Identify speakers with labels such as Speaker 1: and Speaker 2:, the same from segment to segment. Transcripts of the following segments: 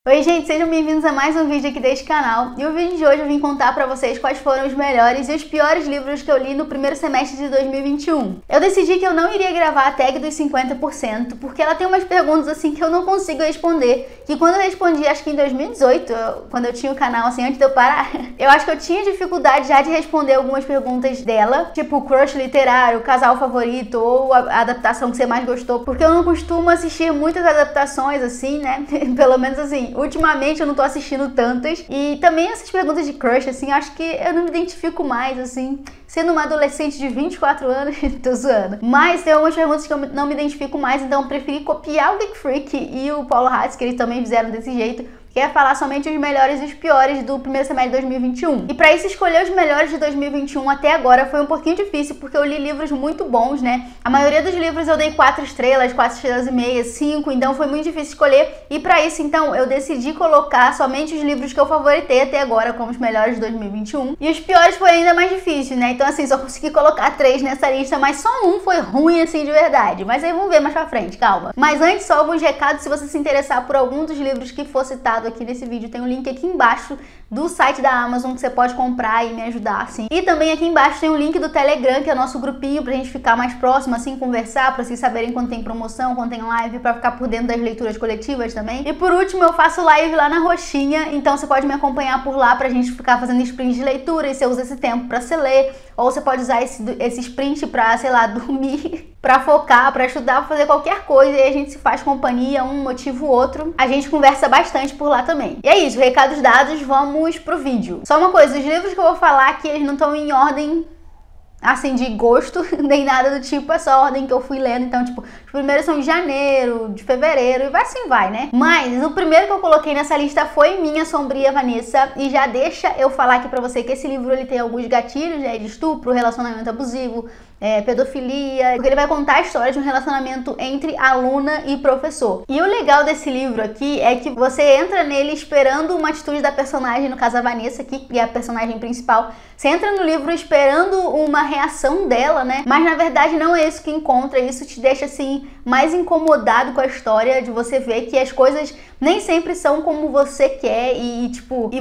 Speaker 1: Oi gente, sejam bem-vindos a mais um vídeo aqui deste canal. E o vídeo de hoje eu vim contar pra vocês quais foram os melhores e os piores livros que eu li no primeiro semestre de 2021. Eu decidi que eu não iria gravar a tag dos 50%, porque ela tem umas perguntas assim que eu não consigo responder, que quando eu respondi, acho que em 2018, quando eu tinha o canal assim, antes de eu parar, eu acho que eu tinha dificuldade já de responder algumas perguntas dela, tipo crush literário, casal favorito ou a adaptação que você mais gostou, porque eu não costumo assistir muitas adaptações assim, né? Pelo menos assim, ultimamente eu não tô assistindo tantas. E também essas perguntas de crush, assim, acho que eu não me identifico mais, assim, sendo uma adolescente de 24 anos, tô zoando. Mas tem algumas perguntas que eu não me identifico mais, então eu preferi copiar o Geek Freak e o Paulo Hatz, que eles também fizeram desse jeito, que é falar somente os melhores e os piores do primeiro semestre de 2021. E pra isso, escolher os melhores de 2021 até agora foi um pouquinho difícil, porque eu li livros muito bons, né? A maioria dos livros eu dei 4 estrelas, 4 estrelas e meia, 5, então foi muito difícil escolher. E pra isso, então, eu decidi colocar somente os livros que eu favoritei até agora como os melhores de 2021. E os piores foi ainda mais difícil, né? Então, assim, só consegui colocar 3 nessa lista, mas só um foi ruim, assim, de verdade. Mas aí vamos ver mais pra frente, calma. Mas antes, só alguns recados, se você se interessar por algum dos livros que for citado aqui nesse vídeo, tem um link aqui embaixo do site da Amazon que você pode comprar e me ajudar, assim. E também aqui embaixo tem um link do Telegram, que é o nosso grupinho pra gente ficar mais próximo, assim, conversar, pra vocês saberem quando tem promoção, quando tem live, pra ficar por dentro das leituras coletivas também. E por último, eu faço live lá na Roxinha, então você pode me acompanhar por lá pra gente ficar fazendo sprint de leitura, e você usa esse tempo pra se ler, ou você pode usar esse sprint pra, sei lá, dormir, pra focar, pra estudar, pra fazer qualquer coisa, e aí a gente se faz companhia, um motiva o outro. A gente conversa bastante por lá também. E é isso, recados dados, vamos pro vídeo. Só uma coisa, os livros que eu vou falar aqui, eles não estão em ordem, assim, de gosto, nem nada do tipo, é só a ordem que eu fui lendo. Então, tipo, os primeiros são de janeiro, de fevereiro, e assim vai, né? Mas o primeiro que eu coloquei nessa lista foi Minha Sombria Vanessa, e já deixa eu falar aqui pra você que esse livro, ele tem alguns gatilhos, né, de estupro, relacionamento abusivo, pedofilia, porque ele vai contar a história de um relacionamento entre aluna e professor. E o legal desse livro aqui é que você entra nele esperando uma atitude da personagem, no caso a Vanessa aqui, que é a personagem principal. Você entra no livro esperando uma reação dela, né? Mas na verdade não é isso que encontra, isso te deixa assim mais incomodado com a história, de você ver que as coisas nem sempre são como você quer e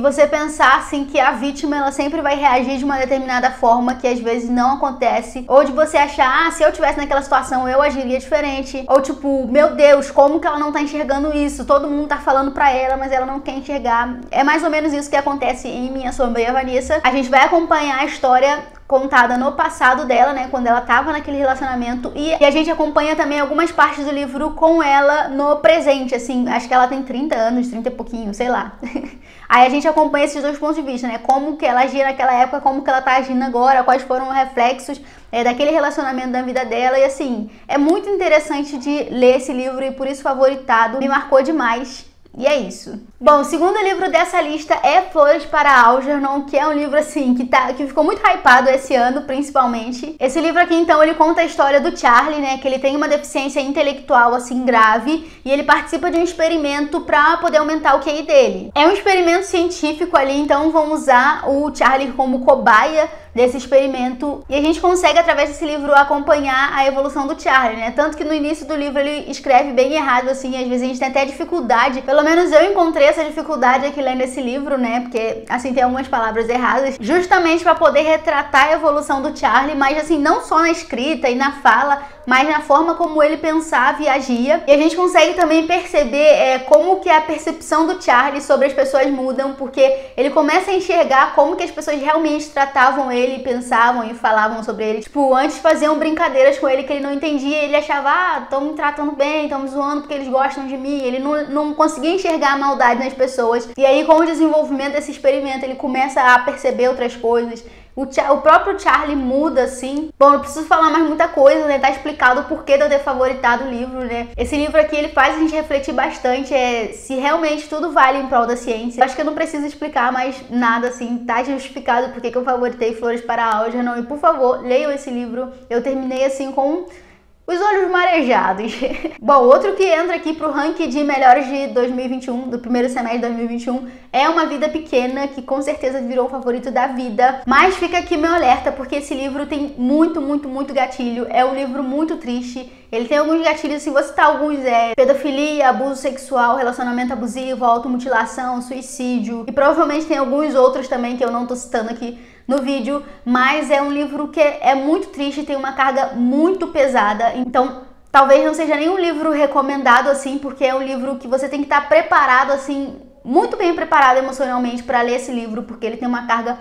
Speaker 1: você pensar assim que a vítima ela sempre vai reagir de uma determinada forma que às vezes não acontece, ou de você achar, se eu tivesse naquela situação eu agiria diferente, ou tipo, meu Deus, como que ela não tá enxergando isso? Todo mundo tá falando pra ela, mas ela não quer enxergar. É mais ou menos isso que acontece em Minha Sombria Vanessa. A gente vai acompanhar a história contada no passado dela, né, quando ela tava naquele relacionamento, e a gente acompanha também algumas partes do livro com ela no presente, assim, acho que ela tem 30 anos, 30 e pouquinho, sei lá. Aí a gente acompanha esses dois pontos de vista, né, como que ela agia naquela época, como que ela tá agindo agora, quais foram os reflexos daquele relacionamento da vida dela, e assim, é muito interessante de ler esse livro e por isso favoritado, me marcou demais. E é isso. Bom, o segundo livro dessa lista é Flores para Algernon, que é um livro assim que ficou muito hypado esse ano, principalmente. Esse livro aqui, então, ele conta a história do Charlie, né, que ele tem uma deficiência intelectual assim grave, e ele participa de um experimento para poder aumentar o QI dele. É um experimento científico ali, então vão usar o Charlie como cobaia desse experimento, e a gente consegue através desse livro acompanhar a evolução do Charlie, né? Tanto que no início do livro ele escreve bem errado, assim, às vezes a gente tem até dificuldade, pelo menos eu encontrei essa dificuldade aqui lendo esse livro, né? Porque, assim, tem algumas palavras erradas, justamente para poder retratar a evolução do Charlie, mas assim, não só na escrita e na fala, mas na forma como ele pensava e agia. E a gente consegue também perceber como que a percepção do Charlie sobre as pessoas mudam, porque ele começa a enxergar como que as pessoas realmente tratavam ele, pensavam e falavam sobre ele. Tipo, antes faziam brincadeiras com ele que ele não entendia, ele achava, estão me tratando bem, estão me zoando porque eles gostam de mim. Ele não conseguia enxergar a maldade nas pessoas. E aí, com o desenvolvimento desse experimento, ele começa a perceber outras coisas. O próprio Charlie muda, assim. Bom, não preciso falar mais muita coisa, né? Tá explicado o porquê de eu ter favoritado o livro, né? Esse livro aqui, ele faz a gente refletir bastante se realmente tudo vale em prol da ciência. Eu acho que eu não preciso explicar mais nada, assim. Tá justificado porque eu favoritei Flores para Algernon. E, por favor, leiam esse livro. Eu terminei, assim, com os olhos marejados. Bom, outro que entra aqui pro ranking de melhores de 2021, do primeiro semestre de 2021, é Uma Vida Pequena, que com certeza virou o favorito da vida. Mas fica aqui meu alerta, porque esse livro tem muito gatilho. É um livro muito triste. Ele tem alguns gatilhos, se você citar alguns, pedofilia, abuso sexual, relacionamento abusivo, automutilação, suicídio. E provavelmente tem alguns outros também que eu não tô citando aqui no vídeo, mas é um livro que é muito triste, tem uma carga muito pesada, então talvez não seja nenhum livro recomendado assim, porque é um livro que você tem que estar preparado assim, muito bem preparado emocionalmente para ler esse livro, porque ele tem uma carga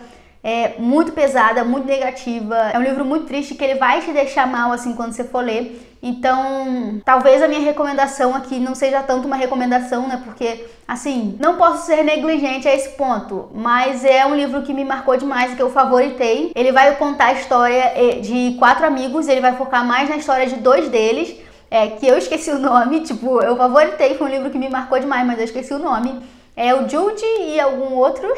Speaker 1: muito pesada, muito negativa. É um livro muito triste que ele vai te deixar mal assim quando você for ler. Então, talvez a minha recomendação aqui não seja tanto uma recomendação, né? Porque, assim, não posso ser negligente a esse ponto, mas é um livro que me marcou demais e que eu favoritei. Ele vai contar a história de 4 amigos, ele vai focar mais na história de 2 deles, que eu esqueci o nome, tipo, eu favoritei, foi um livro que me marcou demais, mas eu esqueci o nome. É o Jude e algum outro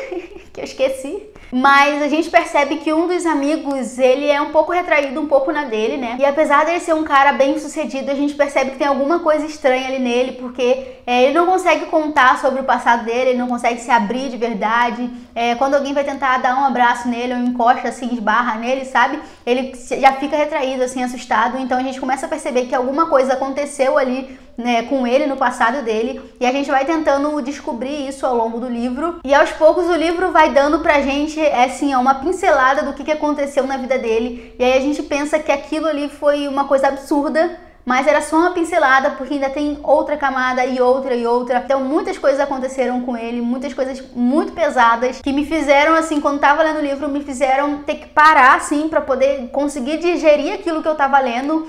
Speaker 1: que eu esqueci. Mas a gente percebe que um dos amigos, ele é um pouco retraído, um pouco na dele, né? E apesar dele ser um cara bem sucedido, a gente percebe que tem alguma coisa estranha ali nele, porque ele não consegue contar sobre o passado dele, ele não consegue se abrir de verdade. Quando alguém vai tentar dar um abraço nele ou encosta assim, esbarra nele, sabe? Ele já fica retraído, assim, assustado. Então a gente começa a perceber que alguma coisa aconteceu ali, né, com ele, no passado dele, e a gente vai tentando descobrir isso ao longo do livro, e aos poucos o livro vai dando pra gente, assim, uma pincelada do que aconteceu na vida dele, e aí a gente pensa que aquilo ali foi uma coisa absurda, mas era só uma pincelada, porque ainda tem outra camada e outra e outra. Então muitas coisas aconteceram com ele, muitas coisas muito pesadas, que me fizeram, assim, quando tava lendo o livro, me fizeram ter que parar, assim, pra poder conseguir digerir aquilo que eu tava lendo,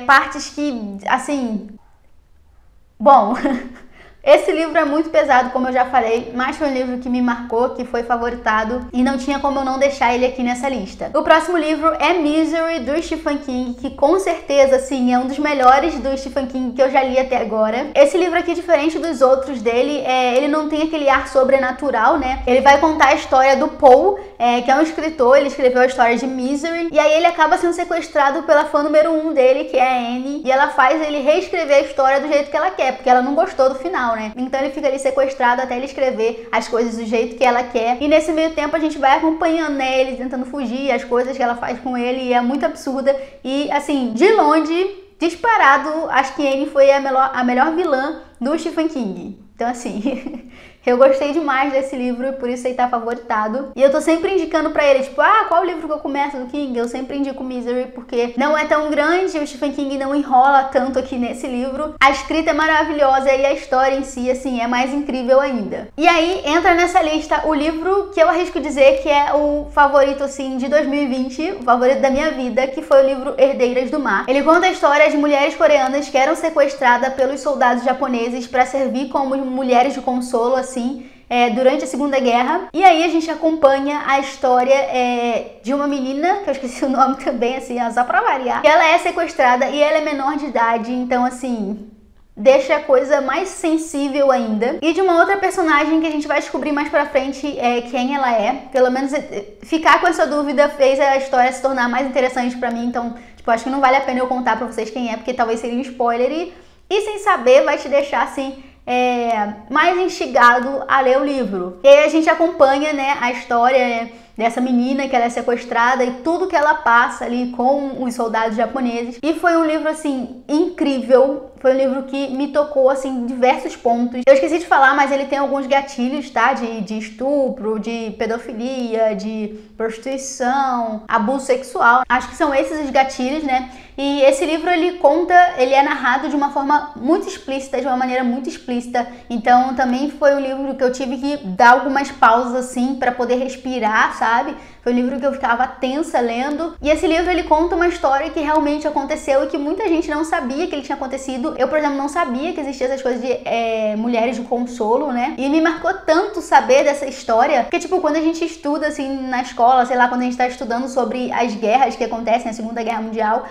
Speaker 1: partes que, assim... Bom, esse livro é muito pesado, como eu já falei, mas foi um livro que me marcou, que foi favoritado e não tinha como eu não deixar ele aqui nessa lista. O próximo livro é Misery, do Stephen King, que com certeza, assim, é um dos melhores do Stephen King que eu já li até agora. Esse livro aqui, diferente dos outros dele, ele não tem aquele ar sobrenatural, né? Ele vai contar a história do Paul, que é um escritor, ele escreveu a história de Misery, e aí ele acaba sendo sequestrado pela fã número 1 dele, que é a Annie, e ela faz ele reescrever a história do jeito que ela quer, porque ela não gostou do final, né? Então ele fica ali sequestrado até ele escrever as coisas do jeito que ela quer, e nesse meio tempo a gente vai acompanhando, né, ele tentando fugir, as coisas que ela faz com ele, e é muito absurda, e assim, de longe, disparado, acho que Annie foi a melhor vilã do Stephen King. Então assim... Eu gostei demais desse livro e por isso ele tá favoritado. E eu tô sempre indicando pra ele, tipo, qual livro que eu começo do King? Eu sempre indico Misery, porque não é tão grande, o Stephen King não enrola tanto aqui nesse livro. A escrita é maravilhosa e a história em si, assim, é mais incrível ainda. E aí, entra nessa lista o livro que eu arrisco dizer que é o favorito, assim, de 2020, o favorito da minha vida, que foi o livro Herdeiras do Mar. Ele conta a história de mulheres coreanas que eram sequestradas pelos soldados japoneses pra servir como mulheres de consolo, assim, durante a Segunda Guerra. E aí a gente acompanha a história de uma menina, que eu esqueci o nome também, assim, só pra variar. Que ela é sequestrada e ela é menor de idade, então assim... deixa a coisa mais sensível ainda. E de uma outra personagem que a gente vai descobrir mais pra frente quem ela é. Pelo menos ficar com essa dúvida fez a história se tornar mais interessante pra mim. Então, tipo, acho que não vale a pena eu contar pra vocês quem é, porque talvez seria um spoiler. E sem saber vai te deixar, assim... mais instigado a ler o livro. E aí a gente acompanha, né, a história dessa menina que ela é sequestrada e tudo que ela passa ali com os soldados japoneses. E foi um livro, assim, incrível. Foi um livro que me tocou, assim, em diversos pontos. Eu esqueci de falar, mas ele tem alguns gatilhos, tá? De estupro, de pedofilia, de prostituição, abuso sexual. Acho que são esses os gatilhos, né? E esse livro, ele é narrado de uma forma muito explícita, de uma maneira muito explícita. Então, também foi um livro que eu tive que dar algumas pausas, assim, pra poder respirar, sabe? Foi um livro que eu ficava tensa lendo. E esse livro, ele conta uma história que realmente aconteceu e que muita gente não sabia que ele tinha acontecido. Eu, por exemplo, não sabia que existia essas coisas de mulheres de consolo, né? E me marcou tanto saber dessa história, porque, tipo, quando a gente estuda, assim, na escola, sei lá, quando a gente tá estudando sobre as guerras que acontecem na Segunda Guerra Mundial,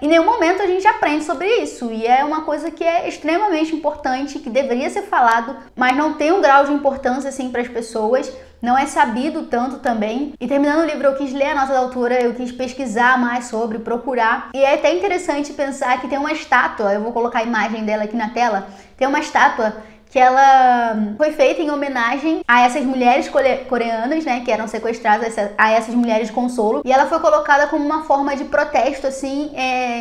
Speaker 1: em nenhum momento a gente aprende sobre isso. E é uma coisa que é extremamente importante, que deveria ser falado, mas não tem um grau de importância, assim, para as pessoas. Não é sabido tanto também. E terminando o livro eu quis ler a nota da autora, eu quis pesquisar mais sobre, procurar. E é até interessante pensar que tem uma estátua, eu vou colocar a imagem dela aqui na tela, tem uma estátua que ela foi feita em homenagem a essas mulheres coreanas, né, que eram sequestradas, a essas mulheres de consolo, e ela foi colocada como uma forma de protesto, assim,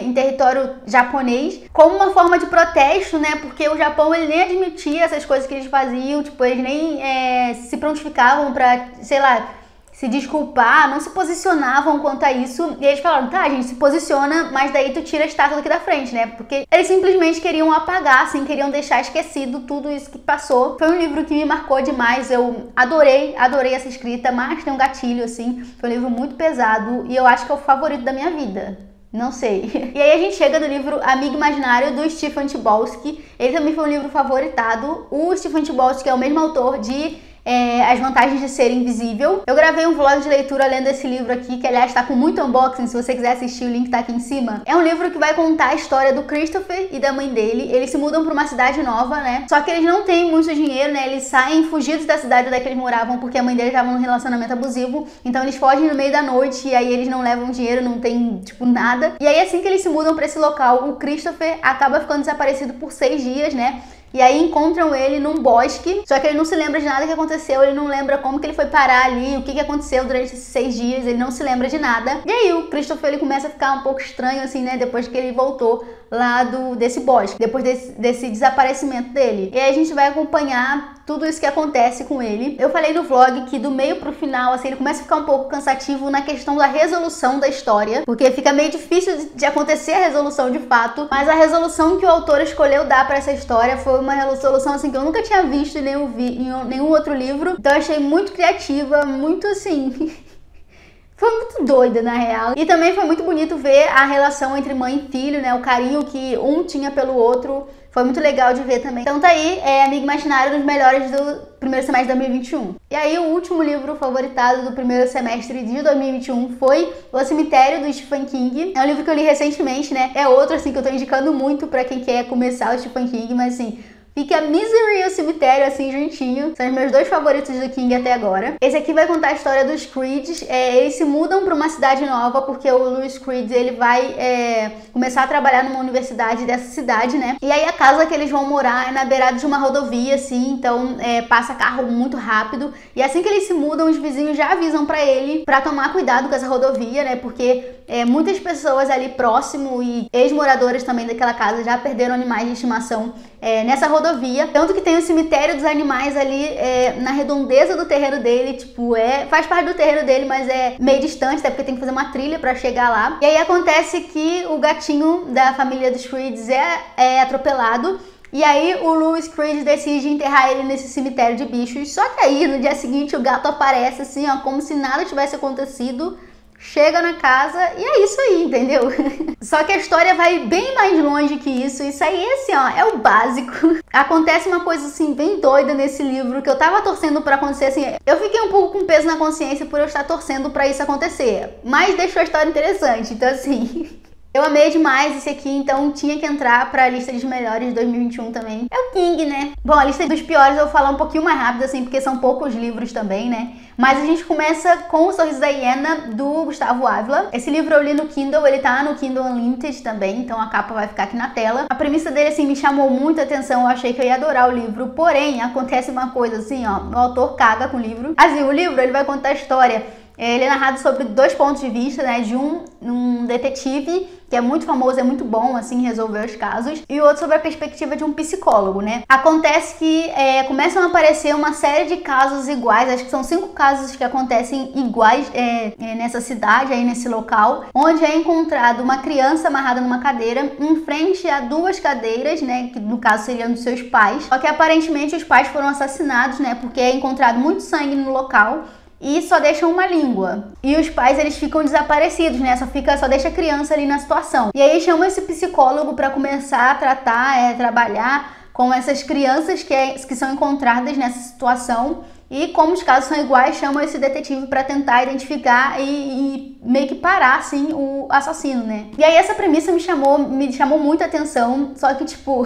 Speaker 1: em território japonês, como uma forma de protesto, né, porque o Japão, ele nem admitia essas coisas que eles faziam, tipo, eles nem se prontificavam pra, sei lá, se desculpar, não se posicionavam quanto a isso, e eles falaram, tá, a gente se posiciona, mas daí tu tira a estátua daqui da frente, né, porque eles simplesmente queriam apagar, assim, queriam deixar esquecido tudo isso que passou. Foi um livro que me marcou demais, eu adorei essa escrita, mas tem um gatilho, assim, foi um livro muito pesado, e eu acho que é o favorito da minha vida. Não sei. E aí a gente chega no livro Amigo Imaginário, do Stephen Chbosky. Ele também foi um livro favoritado. O Stephen Chbosky é o mesmo autor de As Vantagens de Ser Invisível. Eu gravei um vlog de leitura lendo esse livro aqui, que aliás tá com muito unboxing, se você quiser assistir o link tá aqui em cima. É um livro que vai contar a história do Christopher e da mãe dele. Eles se mudam pra uma cidade nova, né? Só que eles não têm muito dinheiro, né? Eles saem fugidos da cidade onde eles moravam porque a mãe dele tava num relacionamento abusivo. Então eles fogem no meio da noite e aí eles não levam dinheiro, não tem, tipo, nada. E aí assim que eles se mudam pra esse local, o Christopher acaba ficando desaparecido por 6 dias, né? E aí encontram ele num bosque, só que ele não se lembra de nada que aconteceu, ele não lembra como que ele foi parar ali, o que aconteceu durante esses 6 dias, ele não se lembra de nada. E aí o Christopher, ele começa a ficar um pouco estranho, assim, né, depois que ele voltou lá desse bosque, depois desse desaparecimento dele. E aí a gente vai acompanhar tudo isso que acontece com ele. Eu falei no vlog que do meio pro final, assim, ele começa a ficar um pouco cansativo na questão da resolução da história, porque fica meio difícil de acontecer a resolução de fato, mas a resolução que o autor escolheu dar pra essa história foi uma resolução, assim, que eu nunca tinha visto em nenhum outro livro, então eu achei muito criativa, muito, assim... Foi muito doida, na real. E também foi muito bonito ver a relação entre mãe e filho, né? O carinho que um tinha pelo outro. Foi muito legal de ver também. Então tá aí, Amigo Imaginário, dos melhores do primeiro semestre de 2021. E aí o último livro favoritado do primeiro semestre de 2021 foi O Cemitério, do Stephen King. É um livro que eu li recentemente, né? É outro, assim, que eu tô indicando muito pra quem quer começar o Stephen King, mas assim... Fica Misery e O Cemitério, assim, juntinho. São os meus 2 favoritos do King até agora. Esse aqui vai contar a história dos Creeds. Eles se mudam para uma cidade nova, porque o Louis Creed, ele vai começar a trabalhar numa universidade dessa cidade, né? E aí a casa que eles vão morar é na beirada de uma rodovia, assim, então passa carro muito rápido. E assim que eles se mudam, os vizinhos já avisam para ele para tomar cuidado com essa rodovia, né? Porque muitas pessoas ali próximo e ex-moradores também daquela casa já perderam animais de estimação nessa rodovia, tanto que tem o cemitério dos animais ali na redondeza do terreno dele, tipo, faz parte do terreno dele, mas é meio distante, até porque tem que fazer uma trilha pra chegar lá. E aí acontece que o gatinho da família dos Creeds é atropelado, e aí o Louis Creed decide enterrar ele nesse cemitério de bichos, só que aí no dia seguinte o gato aparece assim, ó, como se nada tivesse acontecido, chega na casa e é isso aí, entendeu? Só que a história vai bem mais longe que isso. Isso aí, assim, ó, é o básico. Acontece uma coisa, assim, bem doida nesse livro, que eu tava torcendo pra acontecer, assim... Eu fiquei um pouco com peso na consciência por eu estar torcendo pra isso acontecer. Mas deixou a história interessante, então, assim... Eu amei demais esse aqui, então tinha que entrar pra lista dos melhores de 2021 também. É o King, né? Bom, a lista dos piores eu vou falar um pouquinho mais rápido, assim, porque são poucos livros também, né? Mas a gente começa com O Sorriso da Hiena, do Gustavo Ávila. Esse livro eu li no Kindle, ele tá no Kindle Unlimited também, então a capa vai ficar aqui na tela. A premissa dele, assim, me chamou muita atenção, eu achei que eu ia adorar o livro, porém, acontece uma coisa assim, ó, o autor caga com o livro. Assim, o livro, ele vai contar a história, ele é narrado sobre 2 pontos de vista, né, de um detetive que é muito famoso, é muito bom, assim, resolver os casos, e o outro sobre a perspectiva de um psicólogo, né. Acontece que começam a aparecer uma série de casos iguais, acho que são 5 casos que acontecem iguais nessa cidade, aí nesse local, onde é encontrado uma criança amarrada numa cadeira, em frente a 2 cadeiras, né, que no caso seriam dos seus pais, só que aparentemente os pais foram assassinados, né, porque é encontrado muito sangue no local, e só deixam uma língua. E os pais, eles ficam desaparecidos, né? Só deixa a criança ali na situação. E aí chama esse psicólogo para começar a tratar, trabalhar com essas crianças que são encontradas nessa situação. E como os casos são iguais, chama esse detetive para tentar identificar e meio que parar, assim, o assassino, né? E aí essa premissa me chamou muita atenção, só que, tipo...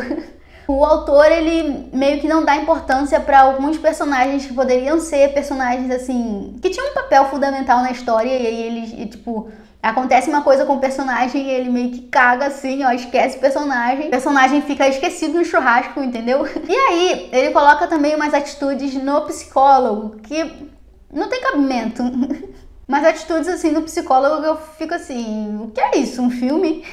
Speaker 1: o autor, ele meio que não dá importância pra alguns personagens que poderiam ser personagens, assim, que tinham um papel fundamental na história, e aí eles, tipo, acontece uma coisa com o personagem e ele meio que caga assim, ó, esquece o personagem fica esquecido no churrasco, entendeu? E aí, ele coloca também umas atitudes no psicólogo que não tem cabimento. Mas atitudes assim no psicólogo eu fico assim, o que é isso? Um filme?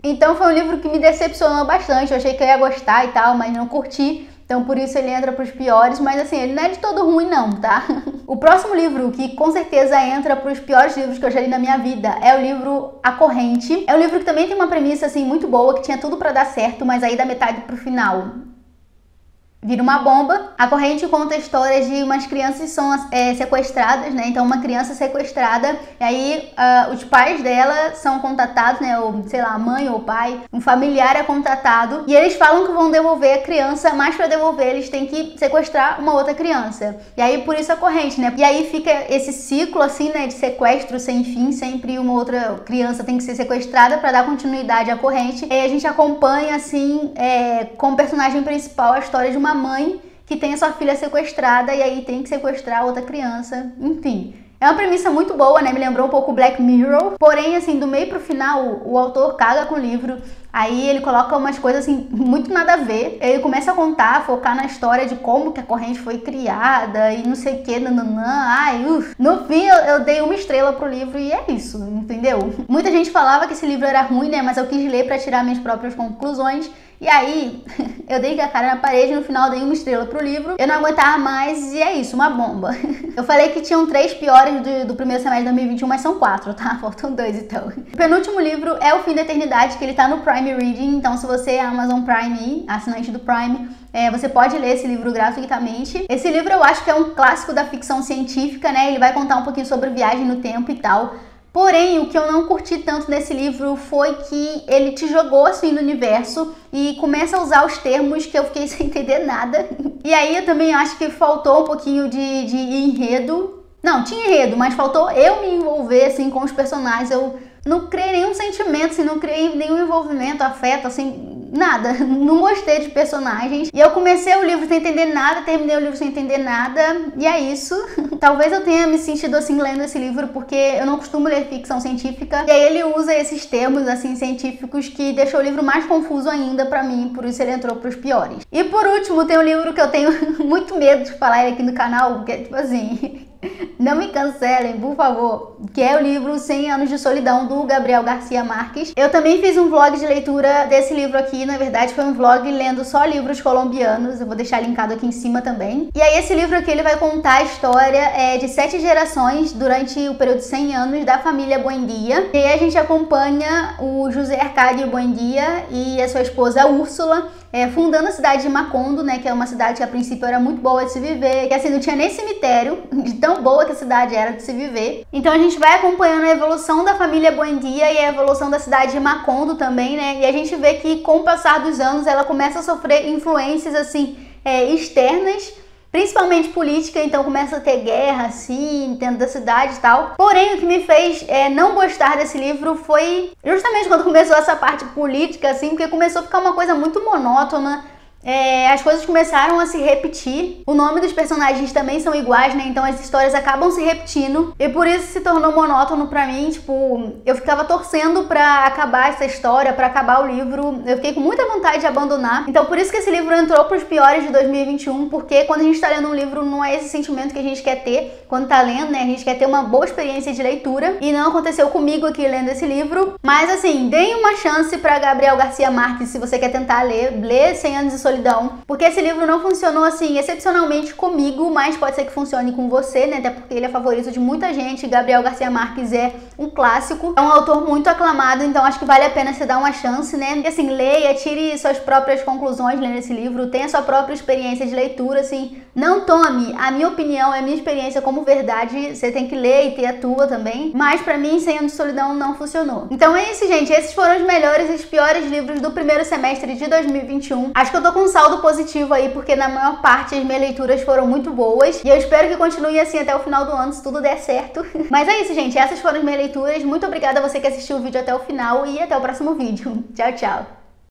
Speaker 1: Então foi um livro que me decepcionou bastante, eu achei que eu ia gostar e tal, mas não curti. Então por isso ele entra pros piores, mas assim, ele não é de todo ruim não, tá? O próximo livro, que com certeza entra pros piores livros que eu já li na minha vida, é o livro A Corrente. É um livro que também tem uma premissa assim muito boa, que tinha tudo pra dar certo, mas aí da metade pro final vira uma bomba. A Corrente conta a história de umas crianças que são sequestradas, né? Então uma criança sequestrada, e aí os pais dela são contatados, né? Ou sei lá, a mãe ou o pai, um familiar é contatado, e eles falam que vão devolver a criança, mas para devolver eles têm que sequestrar uma outra criança. E aí por isso a Corrente, né? E aí fica esse ciclo assim, né? De sequestro sem fim, sempre uma outra criança tem que ser sequestrada para dar continuidade à corrente. E aí a gente acompanha assim, como personagem principal, a história de uma mãe que tem a sua filha sequestrada e aí tem que sequestrar outra criança, enfim. É uma premissa muito boa, né? Me lembrou um pouco Black Mirror. Porém, assim, do meio pro final, o autor caga com o livro. Aí ele coloca umas coisas, assim, muito nada a ver. Ele começa a contar, focar na história de como que a corrente foi criada e não sei o que, nananã. Ai, No fim, eu dei 1 estrela pro livro e é isso, entendeu? Muita gente falava que esse livro era ruim, né? Mas eu quis ler pra tirar minhas próprias conclusões. E aí, eu dei com a cara na parede, no final dei 1 estrela pro livro. Eu não aguentava mais e é isso, uma bomba. Eu falei que tinham 3 piores do primeiro semestre de 2021, mas são 4, tá? Faltam 2 então. O penúltimo livro é O Fim da Eternidade, que ele tá no Prime Reading. Então se você é Amazon Prime, assinante do Prime, você pode ler esse livro gratuitamente. Esse livro eu acho que é um clássico da ficção científica, né? Ele vai contar um pouquinho sobre viagem no tempo e tal. Porém, o que eu não curti tanto nesse livro foi que ele te jogou assim no universo e começa a usar os termos que eu fiquei sem entender nada. E aí eu também acho que faltou um pouquinho de enredo. Não, tinha enredo, mas faltou eu me envolver assim com os personagens. Eu não criei nenhum sentimento, assim, não criei nenhum envolvimento, afeto, assim, nada. Não gostei de personagens. E eu comecei o livro sem entender nada, terminei o livro sem entender nada. E é isso. Talvez eu tenha me sentido assim lendo esse livro porque eu não costumo ler ficção científica. E aí ele usa esses termos assim científicos que deixou o livro mais confuso ainda pra mim. Por isso ele entrou pros piores. E por último, tem um livro que eu tenho muito medo de falar ele aqui no canal, que é tipo assim... Não me cancelem, por favor. Que é o livro 100 Anos de Solidão, do Gabriel Garcia Marques. Eu também fiz um vlog de leitura desse livro aqui. Na verdade, foi um vlog lendo só livros colombianos. Eu vou deixar linkado aqui em cima também. E aí, esse livro aqui, ele vai contar a história de 7 gerações durante o período de 100 anos da família Buendia. E aí, a gente acompanha o José Arcádio Buendia e a sua esposa Úrsula, fundando a cidade de Macondo, né, que é uma cidade que a princípio era muito boa de se viver, que assim, não tinha nem cemitério, de tão boa que a cidade era de se viver. Então a gente vai acompanhando a evolução da família Buendia e a evolução da cidade de Macondo também, né, e a gente vê que com o passar dos anos ela começa a sofrer influências assim, externas, principalmente política, então começa a ter guerra, assim, dentro da cidade e tal. Porém, o que me fez não gostar desse livro foi justamente quando começou essa parte política, assim, porque começou a ficar uma coisa muito monótona. As coisas começaram a se repetir. O nome dos personagens também são iguais, né? Então as histórias acabam se repetindo. E por isso se tornou monótono pra mim. Tipo, eu ficava torcendo pra acabar essa história, pra acabar o livro. Eu fiquei com muita vontade de abandonar. Então por isso que esse livro entrou pros piores de 2021. Porque quando a gente tá lendo um livro, não é esse sentimento que a gente quer ter quando tá lendo, né? A gente quer ter uma boa experiência de leitura. E não aconteceu comigo aqui lendo esse livro. Mas assim, deem uma chance pra Gabriel Garcia Marques se você quer tentar ler 100 Anos de Solidão, porque esse livro não funcionou assim excepcionalmente comigo, mas pode ser que funcione com você, né? Até porque ele é favorito de muita gente. Gabriel Garcia Marques é um clássico, é um autor muito aclamado, então acho que vale a pena você dar uma chance, né? E assim, leia, tire suas próprias conclusões lendo esse livro, tenha sua própria experiência de leitura, assim, não tome a minha opinião, a minha experiência como verdade, você tem que ler e ter a tua também, mas pra mim 100 Anos de Solidão não funcionou. Então é isso, gente, esses foram os melhores e os piores livros do primeiro semestre de 2021. Acho que eu tô com um saldo positivo aí, porque na maior parte as minhas leituras foram muito boas, e eu espero que continue assim até o final do ano, se tudo der certo. Mas é isso, gente, essas foram as minhas leituras. Muito obrigada a você que assistiu o vídeo até o final e até o próximo vídeo. Tchau, tchau!